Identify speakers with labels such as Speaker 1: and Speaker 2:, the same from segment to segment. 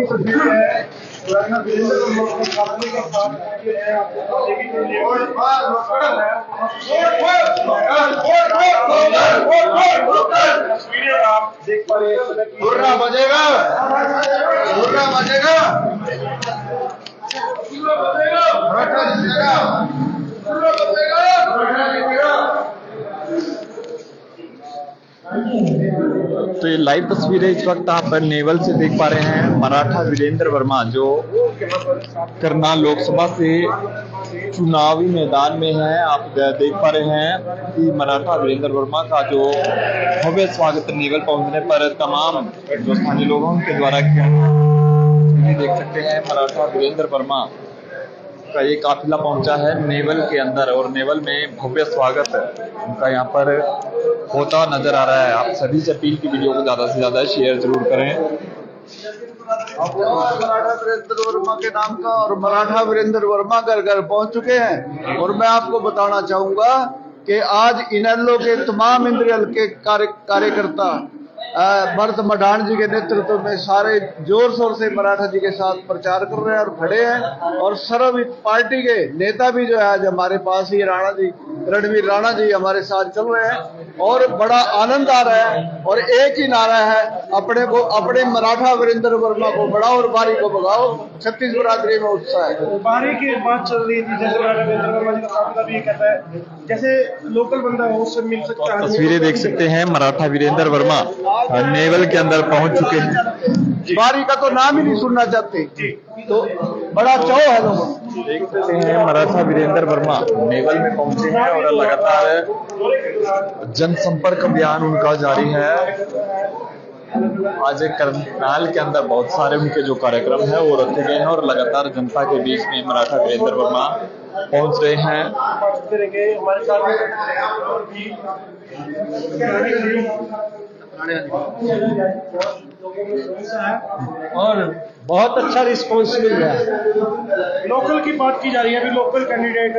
Speaker 1: तस्वीरें हैं वीरेंद्र वर्मा के काफले के साथ ये है आपको देवी के लिए तस्वीरें आप देख पा रहे हैं।
Speaker 2: बुर्रा बजेगा, बुर्रा बजेगा, मराठा जीतेगा, बुर्रा बजेगा, मराठा जीतेगा।
Speaker 3: तो ये लाइव तस्वीरें इस वक्त आप नेवल से देख पा रहे हैं। मराठा वीरेंद्र वर्मा जो करनाल लोकसभा से चुनावी मैदान में है, आप देख पा रहे हैं कि मराठा वीरेंद्र वर्मा का जो भव्य स्वागत नेवल पहुंचने पर तमाम जो स्थानीय लोगों के द्वारा किया। देख सकते हैं मराठा वीरेंद्र वर्मा का ये काफिला पहुंचा है नेवल के अंदर और नेवल में भव्य स्वागत उनका यहाँ पर होता नजर आ रहा है। आप सभी से अपील की वीडियो को ज्यादा से ज्यादा शेयर जरूर करें।
Speaker 2: मराठा वीरेंद्र वर्मा के नाम का और मराठा वीरेंद्र वर्मा घर घर पहुंच चुके हैं। और मैं आपको बताना चाहूंगा कि आज इनेलो के तमाम इंद्रिय हल्के कार्यकर्ता भरत मडान जी के नेतृत्व में सारे जोर शोर से मराठा जी के साथ प्रचार कर रहे हैं और खड़े हैं। और सर्व पार्टी के नेता भी जो है आज हमारे पास ही राणा जी, रणवीर राणा जी हमारे साथ चल रहे हैं और बड़ा आनंद आ रहा है। और एक ही नारा है, अपने मराठा वीरेंद्र वर्मा को बढ़ाओ और बारी को भगाओ। छत्तीस बरादरी में उत्साह है।
Speaker 1: बारी की बात चल रही थी, जैसे मराठा वीरेंद्र वर्मा जी का काफिला भी ये कहता है जैसे लोकल बंदा हो उससे मिल सकता है।
Speaker 3: तस्वीरें देख सकते हैं मराठा वीरेंद्र वर्मा नेवल के अंदर पहुंच चुके हैं।
Speaker 2: बारी का तो नाम ही नहीं सुनना चाहते, तो बड़ा चाव है लोगों।
Speaker 3: देख सकते हैं मराठा वीरेंद्र वर्मा नेवल में पहुंचे हैं और लगातार जनसंपर्क अभियान उनका जारी है। आज करनाल के अंदर बहुत सारे उनके जो कार्यक्रम है वो रखे गए हैं और लगातार जनता के बीच में मराठा वीरेंद्र वर्मा पहुंच रहे हैं।
Speaker 1: और बहुत अच्छा रिस्पॉन्स मिल रहा है। लोकल की बात की जा रही है, अभी लोकल कैंडिडेट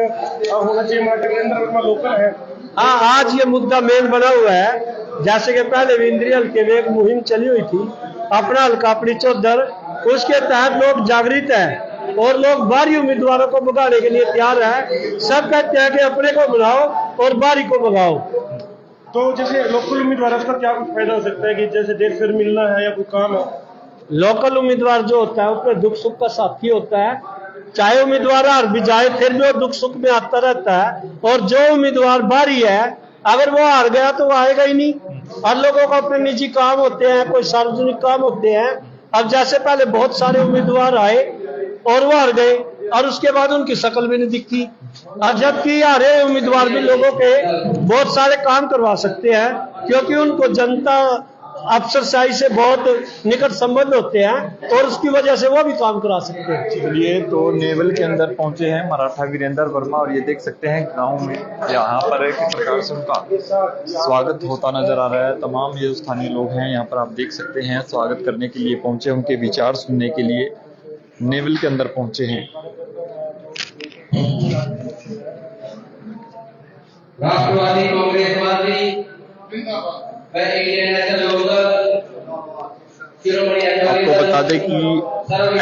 Speaker 1: होना चाहिए। मराठा वीरेंद्र वर्मा लोकल है।
Speaker 4: हाँ, आज ये मुद्दा मेन बना हुआ है। जैसे कि पहले इंद्रिय हल्के में एक मुहिम चली हुई थी, अपना हल्का अपनी चौधर, उसके तहत लोग जागृत हैं और लोग बाहरी उम्मीदवारों को भगाने के लिए तैयार है। सब कहते हैं कि अपने को बनाओ और बाहरी को भगाओ।
Speaker 1: तो जैसे लोकल उम्मीदवार उसका क्या कुछ फायदा हो सकता है कि जैसे डेट फिर मिलना है या कोई काम है?
Speaker 4: लोकल उम्मीदवार जो होता है उसमें दुख सुख का साथी होता है। चाहे उम्मीदवार हार भी जाए फिर भी वो दुख सुख में आता रहता है। और जो उम्मीदवार बाहरी है अगर वो हार गया तो वो आएगा ही नहीं। हर लोगों को अपने निजी काम होते हैं, कोई सार्वजनिक काम होते हैं। अब जैसे पहले बहुत सारे उम्मीदवार आए और वो हार गए और उसके बाद उनकी शक्ल भी नहीं दिखती। और जबकि हारे उम्मीदवार भी लोगों के बहुत सारे काम करवा सकते हैं क्योंकि उनको जनता अफसरशाही से बहुत निकट संबंध होते हैं और उसकी वजह से वो भी काम करा सकते हैं।
Speaker 3: चलिए, तो नेवल के अंदर पहुंचे हैं मराठा वीरेंद्र वर्मा और ये देख सकते हैं गांव में यहाँ पर किस प्रकार से उनका स्वागत होता नजर आ रहा है। तमाम ये स्थानीय लोग हैं यहाँ पर, आप देख सकते हैं स्वागत करने के लिए पहुंचे, उनके विचार सुनने के लिए नेवल के अंदर पहुंचे हैं।
Speaker 5: राष्ट्रवादी कांग्रेसवादी
Speaker 3: आपको बता दें कि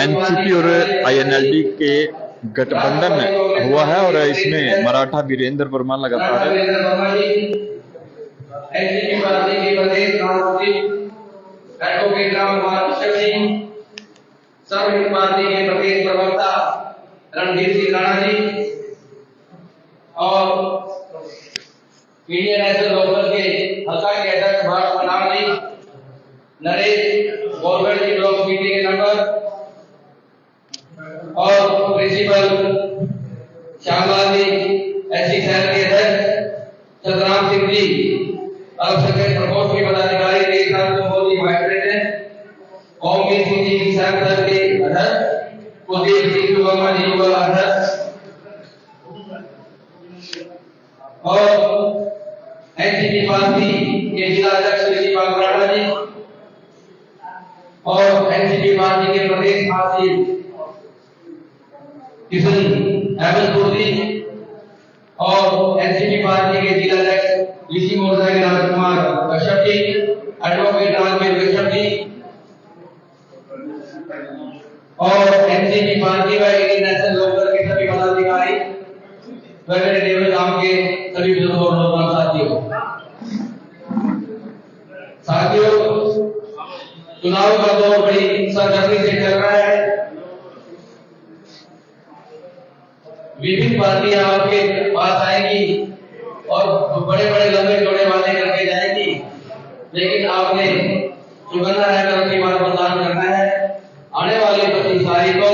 Speaker 3: एनसीपी और आईएनएलडी के गठबंधन हुआ है और इसमें मराठा वीरेंद्र वर्मा लगातार
Speaker 5: एनसीपी पार्टी के प्रदेश महासचिव एडवोकेट रामकुमार सिंह, सर्वहिंद पार्टी के प्रदेश प्रवक्ता रणवीर सिंह राणा जी और इंडियन नेशनल लोकल के हल्का के अध्यक्ष भरत मडान जी, नरेश गवर्नमेंट जी ब्लॉक कमेटी के नंबर और प्रिंसिपल श्यामलाल जी, एससी शहर के अध्यक्ष सतराम सिंह जी, अल्पसंख्यक प्रकोष्ठ के पदाधिकारी के साथ मोदी वाइस प्रेसिडेंट कौमी सिंह जी किसान दल के अध्यक्ष कुलदीप सिंह वर्मा जी युवा अध्यक्ष और एनसीपी पार्टी के जिला अध्यक्ष श्री बागराड़ा जी और एनसीपी पार्टी के प्रदेश महासचिव किशन अहमदपुर जी और एनसीपी पार्टी के जिला अध्यक्ष लीची मोर्चा के राजकुमार कश्यप जी, एडवोकेट राजवीर कश्यप जी और एनसीपी पार्टी व इंटरनेशनल लोकदल के सभी पदाधिकारी व मेरे देवल गांव के सभी बुजुर्ग और नौजवान साथियों, चुनाव का दौर बड़ी सरगर्मी से चल रहा है। विभिन्न पार्टियां आपके पास आएंगी और बड़े बड़े लंबे जोड़े वादे करके जाएंगी, लेकिन आपने चुकन्ना रहकर अपनी बात मतदान करना है। आने वाली 25 तारीख को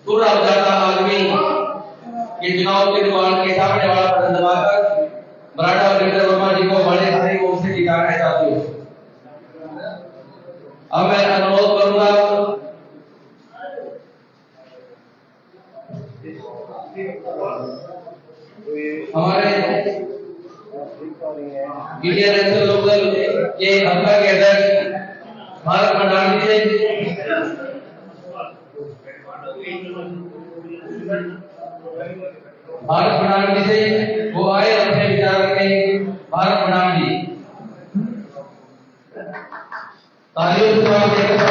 Speaker 5: पूरा जाता आदमी के चुनाव के दौरान के सामने वाला बटन दबाकर मराठा वीरेंद्र वर्मा जी को बड़े भारी वोट से जिताना है। साथियों, अब मैं अनुरोध करूंगा हमारे इंडियन नेशनल लोकदल के हल्का के अध्यक्ष भारत मंडावी से वो आए अपने विचार रखने। भारत प्रणाम जी, तालियों से स्वागत करते हैं।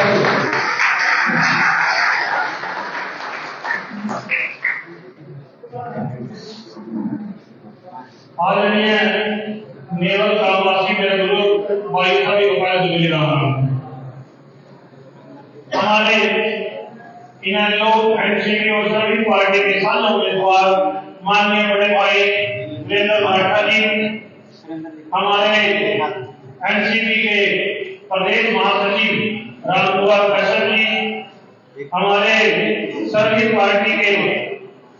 Speaker 6: आदरणीय नेवल ग्रामवासी मेरे गुरु भाई सभी गोपाल राम, हमारे लोग एनसीपी और सभी पार्टी के साथ उम्मीदवार माननीय बड़े भाई वीरेंद्र मराठा जी, हमारे एनसीपी के प्रदेश महासचिव रामकुमार कश्यप जी, हमारे सभी पार्टी के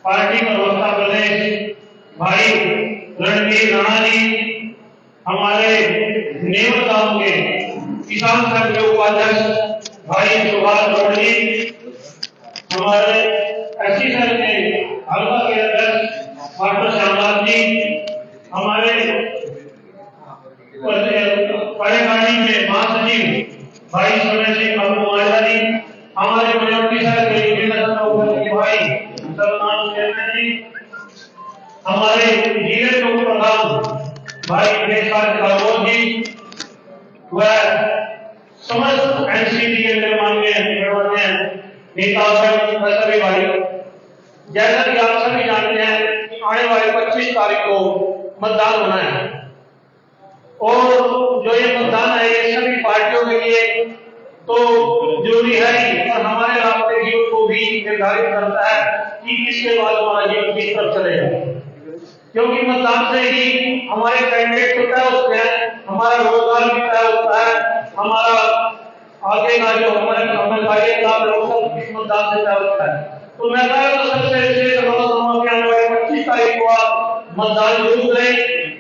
Speaker 6: पार्टी प्रवक्ता प्रदेश भाई रणवीर राणा जी, हमारे नेवल गांव के किसान संघ के उपाध्यक्ष भाई सुभाष गौड़ जी, हमारे एससी संघ के हल्का के अध्यक्ष डॉक्टर श्यामलाल जी, हमारे परेशानी में महासचिव भाई सोने सिंह अबुमाजा जी, हमारे मिनोरिटी संघ के भाई सलमान चेयरमैन जी, हमारे जिले के उप प्रधान भाई देशपाल जी व समस्त एनसीपी के निर्माण्य नेता सभी भाई, जैसा कि आप सभी जानते हैं कि आने वाले 25 तारीख को मतदान होना है और जो ये मतदान है ये सभी पार्टियों के लिए तो जरूरी है ही, और हमारे रास्ते जीवन को भी निर्धारित करता है कि किसके बाद हमारा जीवन किस तरफ चलेगा, क्योंकि मतदान से ही हमारे कैंडिडेट को तय होते हैं, हमारा रोजगार भी तय होता है, हमारा आगे का जो हमारे कार्य का किस मतदान से तय होता है। तो मैं सबसे विशेष अनुरोध के आने वाले 25 तारीख को आप मतदान जरूर करें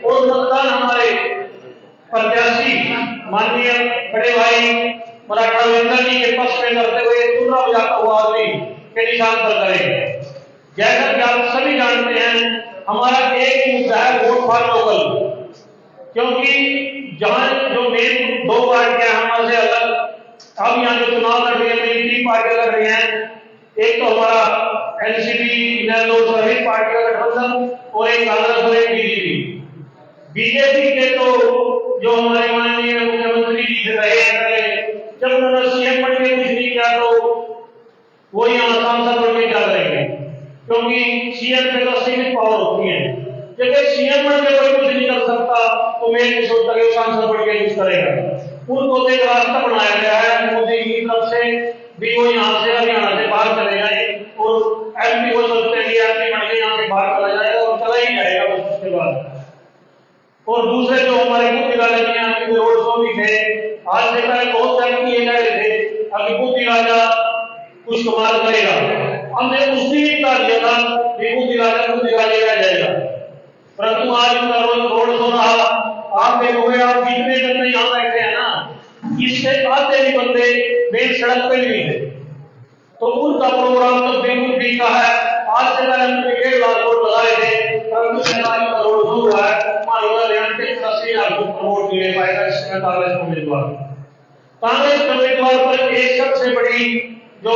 Speaker 6: और मतदान हमारे प्रत्याशी माननीय बड़े भाई मराठा वीरेंद्र जी के पक्ष में करते हुए पूरा जाता हुआ आदमी के निशान पर करें। जैसा कि आप सभी जानते हैं हमारा एक मुद्दा है वोट फॉर लोकल, क्योंकि जहां जो मेन दो पार्टियां हमारे से अलग अब यहाँ जो चुनाव लड़ रही है मेरी 3 पार्टियां लड़ रही हैं, एक तो हमारा एनसीपी सभी पार्टियों का गठबंधन और एक कांग्रेस और एक बीजेपी के तो जो हमारे माननीय मुख्यमंत्री जी रहे हैं पहले, जब उन्होंने सीएम बन के कुछ नहीं किया तो वो यहाँ सांसद बन के चल रहे हैं, क्योंकि सीएम के तो सीमित पावर होती है। जब सीएम बन के कोई कुछ नहीं कर सकता तो मैं नहीं सोचता कि सांसद बन के कुछ करेगा। उनको एक रास्ता बनाया गया है मोदी की तरफ से भी, वो यहाँ से हरियाणा से बाहर चले जाए और एमपी हो सकते हैं एमपी बन के यहाँ से बाहर चला जाएगा और चला ही जाएगा उसके बाद। और दूसरे जो हमारे बुद्धि राजा जी यहाँ के रोड शो भी थे, आज से पहले बहुत टाइम किए जा रहे थे, अभी बुद्धि राजा कुछ कमाल करेगा, हमने उस दिन का दिया था कि बुद्धि राजा रह जाएगा, परंतु आज उनका रोड शो रहा। आप देखोगे आप जितने बंदे यहाँ बैठे हैं ना, इससे आते भी बंदे मेन सड़क पे नहीं है, तो उनका प्रोग्राम तो बिल्कुल ठीक है। आज से पहले हमने 1.5 लाख वोट लगाए थे, परंतु सरकारी का रोड शो हुआ है, वोट मिले पाएगा इसमें कांग्रेस उम्मीदवार। कांग्रेस उम्मीदवार पर एक सबसे बड़ी जो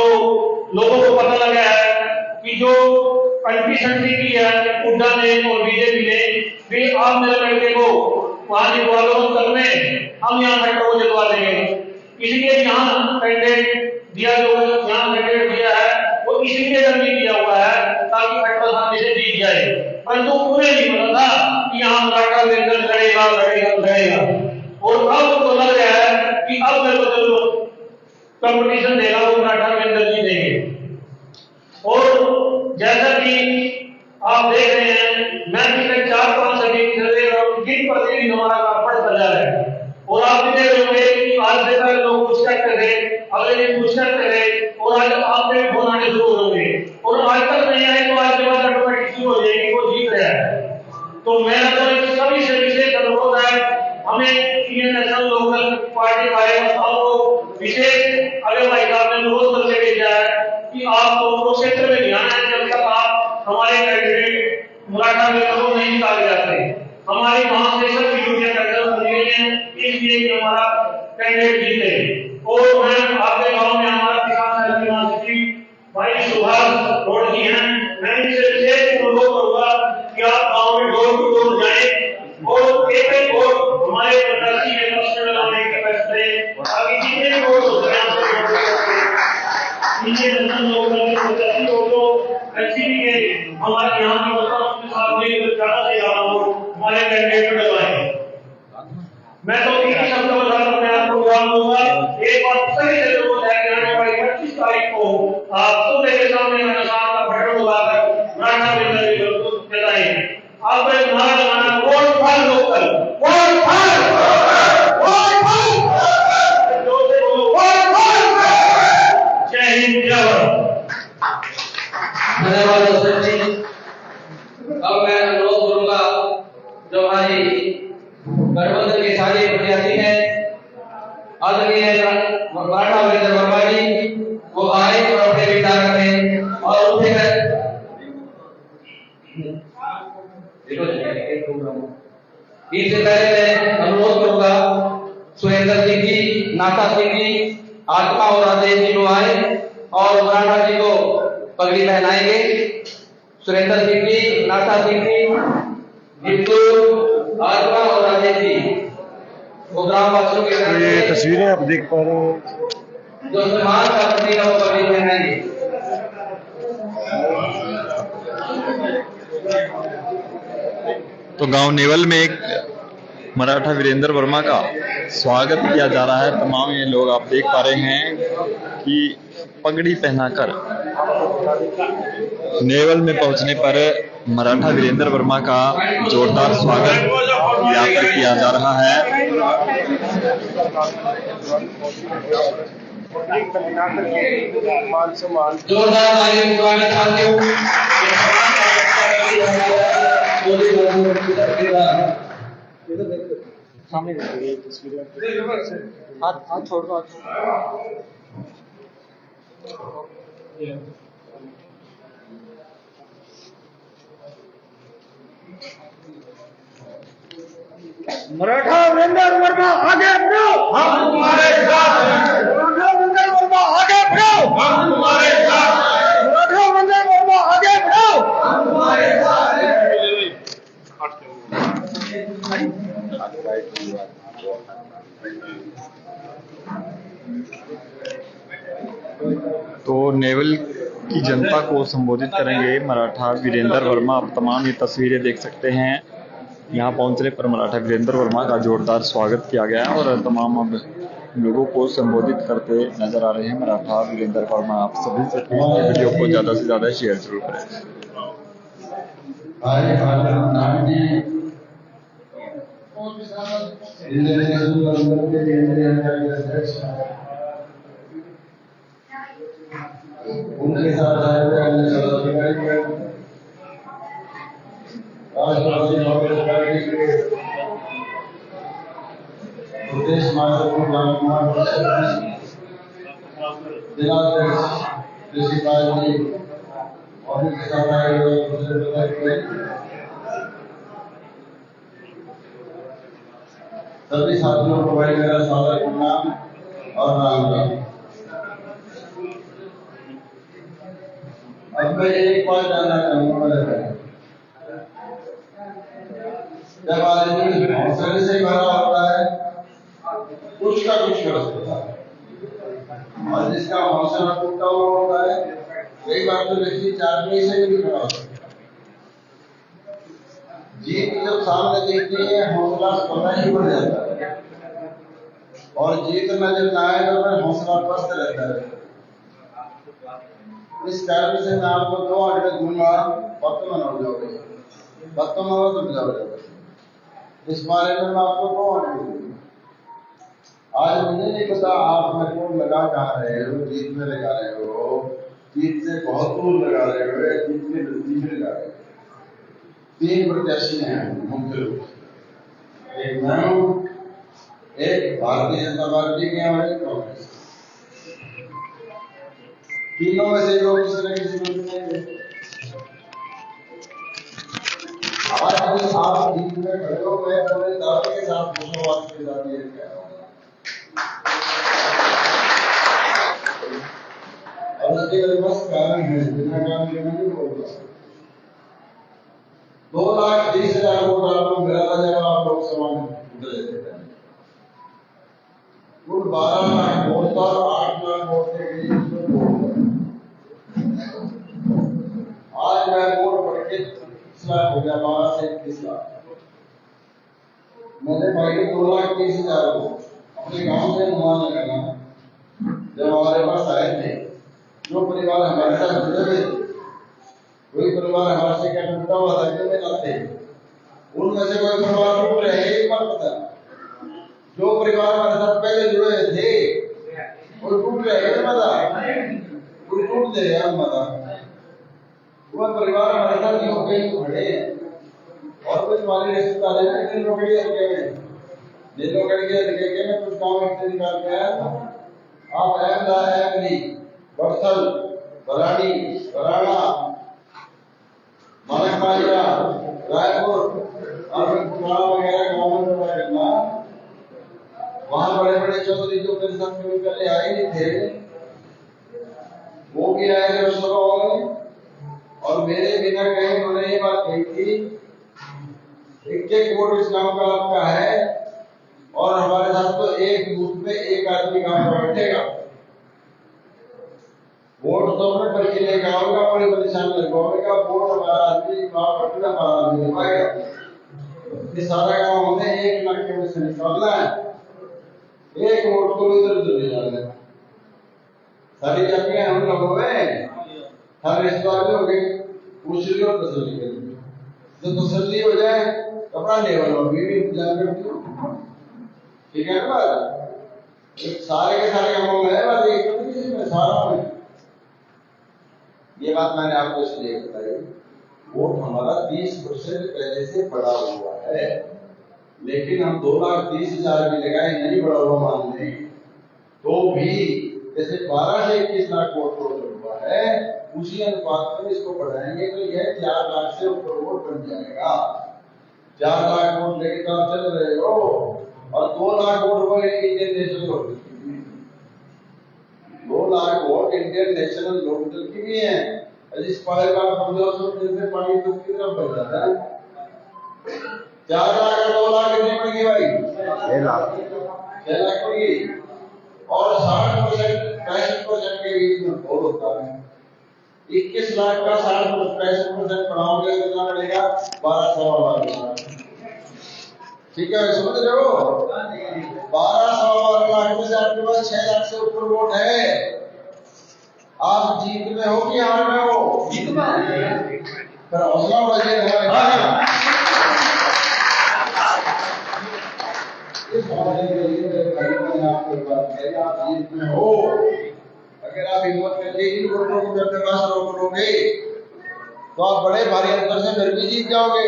Speaker 6: लोगों को पता लगा है कि जो कंट्री की है हुड्डा ने और बीजेपी ने भी आप मेरे लड़के को वहां जितवा लो, हम यहाँ बैठे को जितवा देंगे। इसलिए यहाँ कैंडिडेट दिया जो यहाँ कैंडिडेट दिया है वो इसलिए जल्दी दिया हुआ है ताकि पेट्रोल आसानी से जीत जाए, परंतु पूरे नहीं पता था कि यहाँ मराठा वीरेंद्र लड़ेगा लड़ेगा लड़ेगा। और अब तो लग रहा है कि अब मेरे को जो कंपटीशन देगा वो मराठा वीरेंद्र जी देंगे। और जैसा कि आप देख रहे हैं, मैं पिछले 4-5 सदी दिन प्रतिदिन हमारा काम बढ़ता जा रहा है। और आप भी देख रहे होंगे कि आज से पहले लोग कुछ करते थे, अगले दिन कुछ करते थे, और आज आपके फोन आने शुरू होंगे। और आज तक नहीं आए तो आज के बाद ऑटोमेटिक शुरू हो जाएगी, वो जीत रहा है। तो मेरा तो सभी से विशेष अनुरोध है, हमें इंडियन नेशनल लोकल पार्टी वाले को विशेष अगर भाई साहब ने अनुरोध करके भेजा है कि आप क्षेत्र में ध्यान है जब तक आप हमारे कैंडिडेट मराठा वीरों को नहीं निकाले जाते। हमारी महाशेषक की ड्यूटियां करते हैं इसलिए कि हमारा कैंडिडेट जीते। और मैं आपके गांव में हमारा किसान संघ के महासचिव भाई सुभाष रोड जी हैं, मैं इनसे विशेष अनुरोध करूंगा कि आप गांव में डोर टू डोर जाएं और एक वोट हमारे प्रत्याशी के पक्ष में लगाने के फैसले आगे जितने भी वोट होते हैं हमारे यहाँ की के साथ मिलकर ज्यादा से ज्यादा वोट हमारे कैंडिडेट में लगाएंगे। मैं तो एक शब्द बताकर मैं आपको जवाब दूंगा, एक बात सही से लोगों को आने वाली 25 तारीख को आप सुबह के सामने मैं शाम का पेट्रोल लगाकर मराठा वीरेंद्र को बताएंगे। आप एक नारा लगाना, vote for local, vote for जय हिंद जय भारत।
Speaker 5: धन्यवाद दोस्तों जी। अब मैं अनुरोध करूंगा जो हमारी गठबंधन के सारे प्रत्याशी हैं आदरणीय मराठा वीरेंद्र वर्मा जी वो आए और अपने विचार रखें और उठे इससे पहले मैं अनुरोध करूंगा सुरेंद्र सिंह जी, नाथा सिंह जी, आत्मा और राजेश जी को आए और मराठा जी को पगड़ी पहनाएंगे। सुरेंद्र सिंह जी, नाथा सिंह जी, जितू, आत्मा और राजेश जी वो ग्रामवासियों के
Speaker 1: ये तस्वीरें आप देख पा रहे हैं
Speaker 5: जो सम्मान का प्रतीक है वो पगड़ी पहनाएंगे।
Speaker 3: तो गांव नेवल में एक मराठा वीरेंद्र वर्मा का स्वागत किया जा रहा है। तमाम ये लोग आप देख पा रहे हैं कि पगड़ी पहनाकर नेवल में पहुंचने पर मराठा वीरेंद्र वर्मा का जोरदार स्वागत यहाँ पर किया जा रहा है।
Speaker 5: जोरदार तालियों स्वागत साथियों।
Speaker 1: सामने देखिए तस्वीरें, हाथ छोड़ दो, मराठा वीरेंद्र वर्मा आगे बढ़ो, हम तुम्हारे साथ हैं। मराठा वीरेंद्र वर्मा आगे बढ़ो, हम तुम्हारे साथ हैं। मराठा वीरेंद्र वर्मा आगे बढ़ो, हम तुम्हारे साथ हैं।
Speaker 3: तो नेवल की जनता को संबोधित करेंगे मराठा वीरेंद्र वर्मा। आप तमाम ये तस्वीरें देख सकते हैं, यहाँ पहुंचने पर मराठा वीरेंद्र वर्मा का जोरदार स्वागत किया गया है और तमाम अब लोगों को संबोधित करते नजर आ रहे हैं मराठा वीरेंद्र वर्मा। आप सभी से वीडियो को ज़्यादा से ज़्यादा शेयर जरूर करें।
Speaker 2: उनके साथ प्रदेश महासचिव रामकुमार जिलाध्यक्ष कृषि पार्टी और सभी साथियों को भाई मेरा स्वागत प्रणाम और राम राम। अब मैं एक बात जानना चाहूंगा, जब आदमी हौसले से भरा होता है कुछ का कुछ कर सकता है, हौसला टूटा हुआ होता है, कई बार तो व्यक्ति 4 महीने से भी खड़ा होता है। जीत जब सामने देखती है हौसला पता ही बढ़ जाता है, और जीत में जब ना आए तो हौसला पस्त रहता है। इस कारण से मैं आपको 2 आंकड़े दूंगा, पत्तों में हो जाओगे, पत्तों में हो तुम जाओगे। इस बारे में मैं आपको 2 आंकड़े दूंगा। आज मुझे नहीं पता आप मेरे को लगा कहाँ रहे हो, जीत में लगा रहे हो, जीत से बहुत दूर लगा रहे हो, जीत के नजदीक में लगा रहे हो। 3 प्रत्याशी हैं मुख्य रूप से, एक मैं हूँ, एक भारतीय जनता पार्टी के और एक कांग्रेस। तीनों में से लोग किसी न किसी को चुनेंगे। आज भी आप जीत में खड़े हो, मैं पूरे दावे के साथ मुसलमान के साथ ये कह रहा हूँ। और उसके बस कारण है, बिना काम के नहीं बोलता। 2,30,000 वोट आपको मिला था जब आप लोकसभा में उतरे थे। कुल 12 लाख वोट था, 8 लाख वोट थे। आज मैं वोट बढ़ के 30 लाख हो गया, 12 से 21 लाख। मैंने भाई 2,30,000 वोट अपने गांव से अनुमान लगाना, जब हमारे पास आए थे, जो परिवार हमारे साथ जुड़े हुए थे, कोई परिवार हमारे से क्या टूटा हुआ था कि नहीं थे, उनमें से कोई परिवार टूट रहे एक बार पता, जो परिवार हमारे साथ पहले जुड़े थे वो टूट रहे कोई टूट दे रहे मता, वो परिवार हमारे साथ नहीं हो गए खड़े हैं। और कुछ हमारे रिश्तेदार हैं जिन लोगों के लगे में कुछ गाँव में निकाल के आया था। आप अहमदाबाद, बक्सर, बराड़ी, बराड़ा, मानकमालिया, रायपुर और वगैरह गाँव में पता करना, वहां बड़े बड़े चौधरी जो मेरे साथ कभी पहले आए नहीं थे, वो भी आए थे उस में, और मेरे बिना कहे उन्होंने ये बात कही थी, एक वोट इस गांव का आपका है, और हमारे साथ तो एक बूथ में एक आदमी गांव में बैठेगा। वोट तो मैं पर्ची लेकर आऊंगा, बड़ी बड़ी निशान लगवाऊंगा, वोट हमारा आदमी गांव बैठेगा, हमारा आदमी लगवाएगा। ये सारा गांव हमें एक इलाके में से निकालना है, एक वोट को इधर उधर ले जाना है। सारी जातियां हम लोगों में हर रिश्तेदार में हो गई, पूछ ली और तसल्ली कर ली। जब तसल्ली हो जाए अपना लेवल और भी इंतजार करती हूँ, ठीक है ना बात। सारे के सारे कामों में है, बस एक किसी में सारा में। ये बात मैंने आपको इसलिए बताई, वोट हमारा 30% पहले से बढ़ा हुआ है, लेकिन हम 2,30,000 भी लगाए नहीं बढ़ा हुआ मान लें तो भी, जैसे 12 से 21 लाख वोट हुआ है, उसी अनुपात में इसको बढ़ाएंगे तो यह 4 लाख से ऊपर वोट बन जाएगा। 4 लाख वोट लेके तो आप चल रहे हो, और 2 लाख वोट को इंडियन नेशनल लोकदल की भी है। 2 lakh vote Indian National Lokdal की भी है। जिस पहले बार 1500 से पानी तो की तरफ बढ़ जाता है। 4 लाख और 2 लाख कितनी पड़ेगी भाई? 6 लाख। 6 लाख पड़ेगी, और 60% 65% के बीच में वोट होता है। 21 लाख का 65% बढ़ाओगे तो कितना पड़ेगा? 12 लाख। ठीक है, समझ रहे हो? 12 लाख में से आपके पास 6 लाख से ऊपर वोट है। आप जीत में हो कि हार में हो? जीत में। पर हौसला बढ़े इस हौसले के लिए मैंने आपको बात कही, आप जीत में हो। अगर आप हिम्मत करके इन वोटों को अपने पास रोकोगे तो आप बड़े भारी अंतर से फिर भी जीत जाओगे।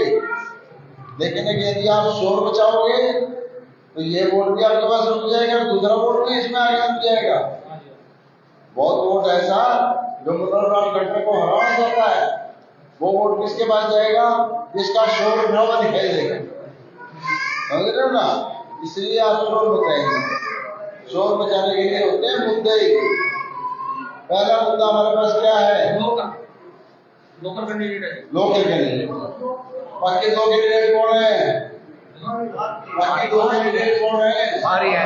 Speaker 2: लेकिन यदि आप शोर बचाओगे तो ये वोट भी आपके पास रुक जाएगा, दूसरा वोट भी इसमें आगे रुक जाएगा। बहुत वोट ऐसा जो मनोहर खट्टर को हराना चाहता है, वो वोट किसके पास जाएगा? जिसका शोर उठा हुआ दिखाई देगा। समझ रहे हो ना? इसलिए आप शोर बचाएंगे। शोर बचाने के लिए होते हैं मुद्दे। पहला मुद्दा हमारे पास क्या है? Local candidate. Local candidate. बाकी 2 कैंडिडेट कौन है? बाकी 2 कैंडिडेट कौन है? भारी है।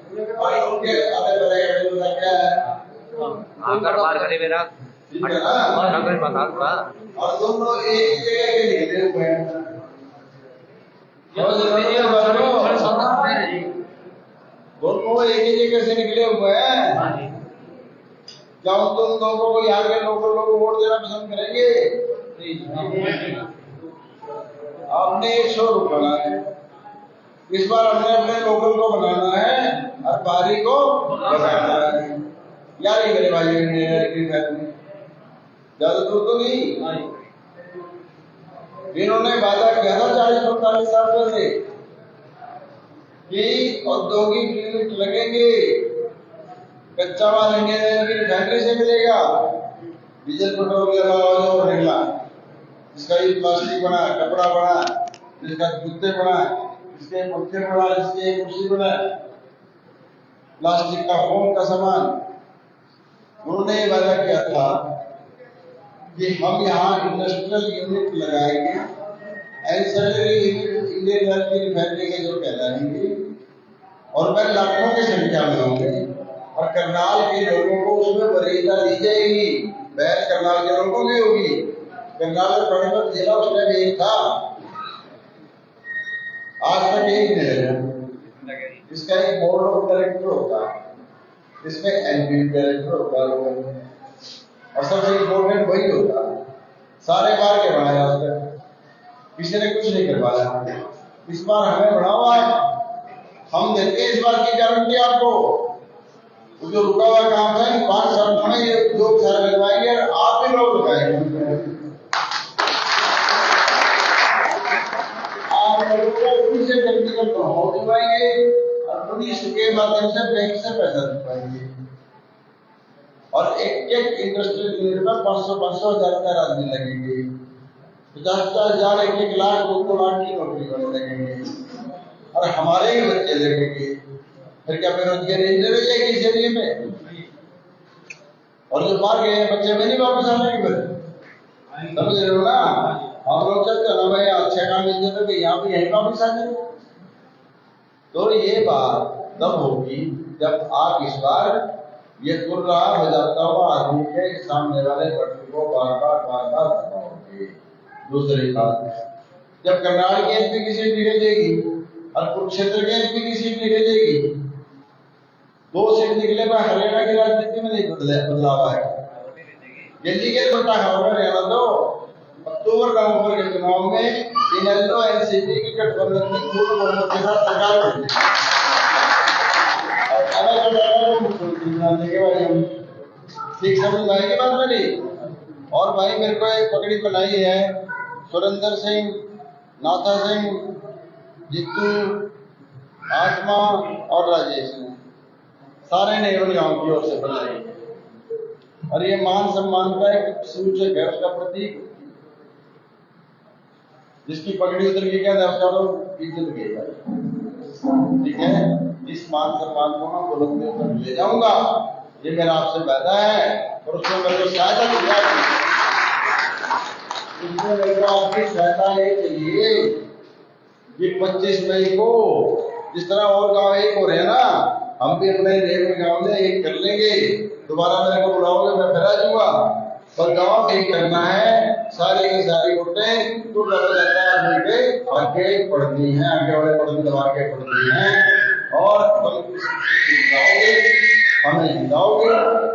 Speaker 2: और उनके अगल बगल का क्या है?
Speaker 5: आकर बार करे मेरा
Speaker 2: ठीक है ना?
Speaker 5: अगर बता दूंगा
Speaker 2: और दोनों एक जगह के निकले हुए हैं। दोनों एक ही जगह से निकले हुए हैं। क्या तुम लोगों को यहाँ के लोकल लोग वोट देना पसंद करेंगे? आपने एक शो रुकना है। इस बार हमने अपने लोकल को बनाना है और बाहरी को बनाना है। यार ये मेरे भाई ज्यादा दूर तो नहीं। इन्होंने वादा किया था 40-45 साल पहले कि औद्योगिक यूनिट लगेंगे, कच्चा माल इंडियन की रिफाइनरी से मिलेगा, डीजल पेट्रोल के अलावा जो निकला इसका ये प्लास्टिक बना, कपड़ा बना, जिसका जूते बना, इसके पंखे बना, इसके कुर्सी बना, प्लास्टिक का फोम का सामान। उन्होंने वादा किया था कि हम यहाँ इंडस्ट्रियल यूनिट लगाएंगे, एंसेलरी यूनिट इंडियन ऑयल की रिफाइनरी के जो कहलाएंगे और वह लाखों की संख्या में होंगे और करनाल के लोगों को उसमें वरीयता दी जाएगी। बैल करनाल के लोगों की होगी। करनाल में पानीपत जिला उसमें भी एक था, आज तक एक नहीं है। इसका एक बोर्ड ऑफ डायरेक्टर होगा, इसमें एमपी डायरेक्टर होगा और सबसे इम्पोर्टेंट वही होता। सारे बार के बनाया आज तक किसी ने कुछ नहीं करवाया। इस बार हमें बढ़ा हुआ है, हम देते हैं इस बार की गारंटी आपको। जो रुका हुआ काम था 5 साल में ये 2 साल लगवाएंगे और आप भी लोग लगाएंगे। आप लोगों को उन्हीं से टेक्निकल प्रभाव दिलवाएंगे और उन्हीं के माध्यम से बैंक से पैसा दिलवाएंगे और एक इंडस्ट्रियल यूनिट पर 500-500,000 आदमी लगेंगे। 50,000 1 लाख 2 लाख की नौकरी वाले लगेंगे और हमारे ही बच्चे लगेंगे। फिर क्या बेरोजगारी नहीं रह जाएगी इस एरिया में? और जो बाहर गए हैं बच्चे में नहीं वापस आने की बात समझ रहे हो ना? हम लोग चलते ना भाई अच्छा काम मिल जाता तो यहाँ भी यहीं वापस आ जाए। तो ये बात तब होगी जब आप इस बार ये गुर्रा बजाता हुआ आदमी के सामने वाले बटन को बार बार दबाओगे। दूसरी बात, जब करनाल की एमपी की सीट निकलेगी और कुरुक्षेत्र की एमपी की सीट निकलेगी, 2 सीट निकले पर हरियाणा की राजनीति में नहीं बदलाव आएगा। दिल्ली के बटा होगा रहना दो। अक्टूबर नवंबर के चुनाव में इनेलो एनसीपी की गठबंधन की पूर्ण बहुमत के साथ सरकार बनेगी। ठीक समझ में आएगी बात मेरी? और भाई मेरे को एक पकड़ी बनाई है सुरेंद्र सिंह, नाथा सिंह, जित्तू, आसमा और राजेश ने सारे नेवल गांव की ओर से बनाई और ये मान सम्मान का एक सूचक है, उसका प्रतीक। जिसकी पगड़ी उतर गई क्या इज्जत गई। ठीक है, इस मान सम्मान को मैं बुलंदी पर ले जाऊंगा, ये मेरा आपसे वादा है और उसमें मेरे को सहायता इसमें मेरे को आपकी सहायता ये चाहिए कि 25 मई को जिस तरह और गांव एक हो रहे हैं ना, हम भी अपने गांव में एक कर लेंगे। दोबारा मेरे को बुलाओगे मैं फिर आ जाऊंगा, पर गांव एक करना है। सारी की सारी वोटें तो मिलके आगे पढ़नी है, आगे वाले पढ़ने दबा के पढ़नी है और हमें जिताओगे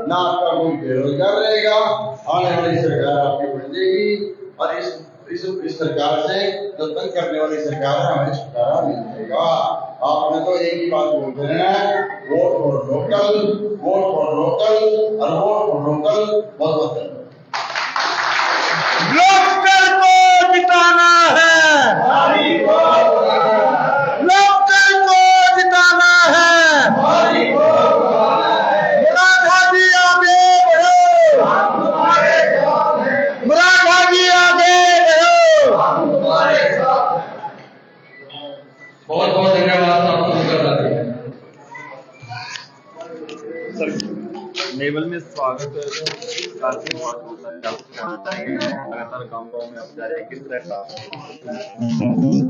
Speaker 2: ना। आपका कोई बेरोजगार रहेगा, आने वाली सरकार आपकी बन जाएगी और इस सरकार से जो तंग करने वाली सरकार है हमें छुटकारा मिल जाएगा। आपने तो एक ही बात बोलते हैं, vote for local, vote for local और वोट फॉर लोकल। बहुत बहुत
Speaker 1: लोकल को जिताना है, लोकल को जिताना है। मराठा जी आगे बढ़ो, मराठा जी आगे बढ़ो।
Speaker 5: बहुत बहुत धन्यवाद आपको।
Speaker 3: नेवल में स्वागत काफी बहुत होता है। लगातार गाँव में आप जा रहे हैं, किस तरह का?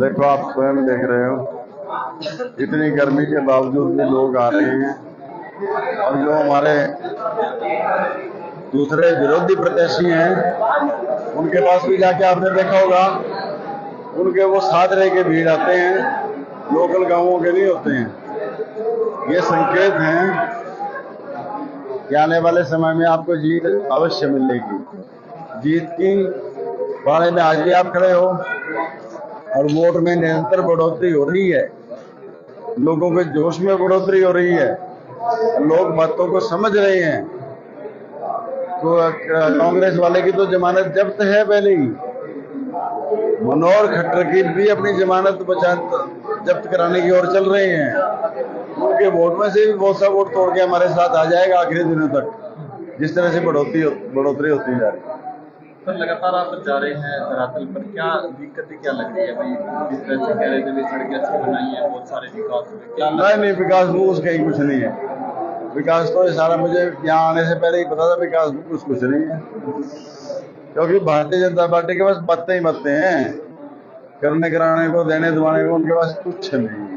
Speaker 2: देखो आप स्वयं देख रहे हो इतनी गर्मी के बावजूद भी लोग आ रहे हैं, और जो हमारे दूसरे विरोधी प्रत्याशी हैं उनके पास भी जाके आपने देखा होगा, उनके वो साथ रह के भीड़ आते हैं, लोकल गांवों के नहीं होते हैं। ये संकेत हैं कि आने वाले समय में आपको जीत अवश्य मिलेगी। जीत की बारे में आज भी आप खड़े हो, और वोट में निरंतर बढ़ोतरी हो रही है, लोगों के जोश में बढ़ोतरी हो रही है, लोग बातों को समझ रहे हैं। तो कांग्रेस वाले की तो जमानत जब्त है पहले ही, मनोहर खट्टर की भी अपनी जमानत जब्त कराने की ओर चल रहे हैं। उनके वोट में से भी बहुत सा वोट तोड़ के हमारे साथ आ जाएगा आखिरी दिनों तक, जिस तरह से बढ़ोतरी होती जा रही है।
Speaker 3: सर लगातार आप जा रहे हैं धरातल पर, क्या दिक्कतें क्या लग रही है भाई? जिस तरह से कह रहे थे भी सड़कें अच्छी बनाई है, बहुत सारे विकास हुए, क्या
Speaker 2: नहीं विकास भूस कहीं कुछ नहीं है। विकास तो सारा मुझे यहाँ आने से पहले ही पता था, विकास कुछ नहीं है, क्योंकि भारतीय जनता पार्टी के पास बातें ही बातें हैं, करने कराने को देने दुआने को उनके पास कुछ नहीं है।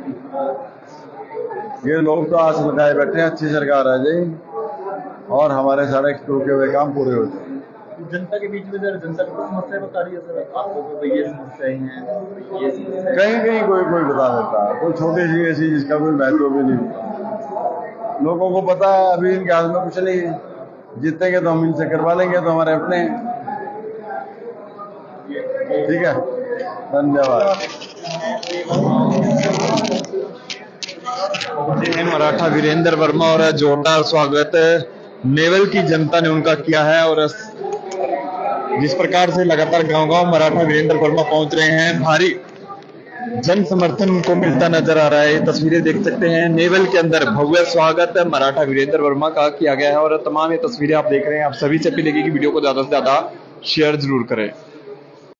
Speaker 2: ये लोग तो आस लगाए बैठे हैं अच्छी सरकार आ जाए और हमारे सारे रुके हुए काम पूरे हो जाए।
Speaker 3: जनता के बीच में सर जनता को समस्या बता रही है सर आपको, तो ये समस्याएं हैं, ये समस्या
Speaker 2: कहीं कहीं कोई बता देता है, कोई छोटी सी ऐसी जिसका कोई महत्व भी नहीं होता। लोगों को पता है अभी इनके हाथ में कुछ नहीं है, जीतेंगे तो हम इनसे करवा लेंगे, तो हमारे अपने हैं। ठीक है, धन्यवाद।
Speaker 3: मराठा वीरेंद्र वर्मा और जोरदार स्वागत नेवल की जनता ने उनका किया है, और जिस प्रकार से लगातार गांव-गांव मराठा वीरेंद्र वर्मा पहुंच रहे हैं, भारी जन समर्थन उनको मिलता नजर आ रहा है। ये तस्वीरें देख सकते हैं, नेवल के अंदर भव्य स्वागत मराठा वीरेंद्र वर्मा का किया गया है, और तमाम ये तस्वीरें आप देख रहे हैं। आप सभी से अपील है कि वीडियो को ज्यादा से ज्यादा शेयर जरूर करें।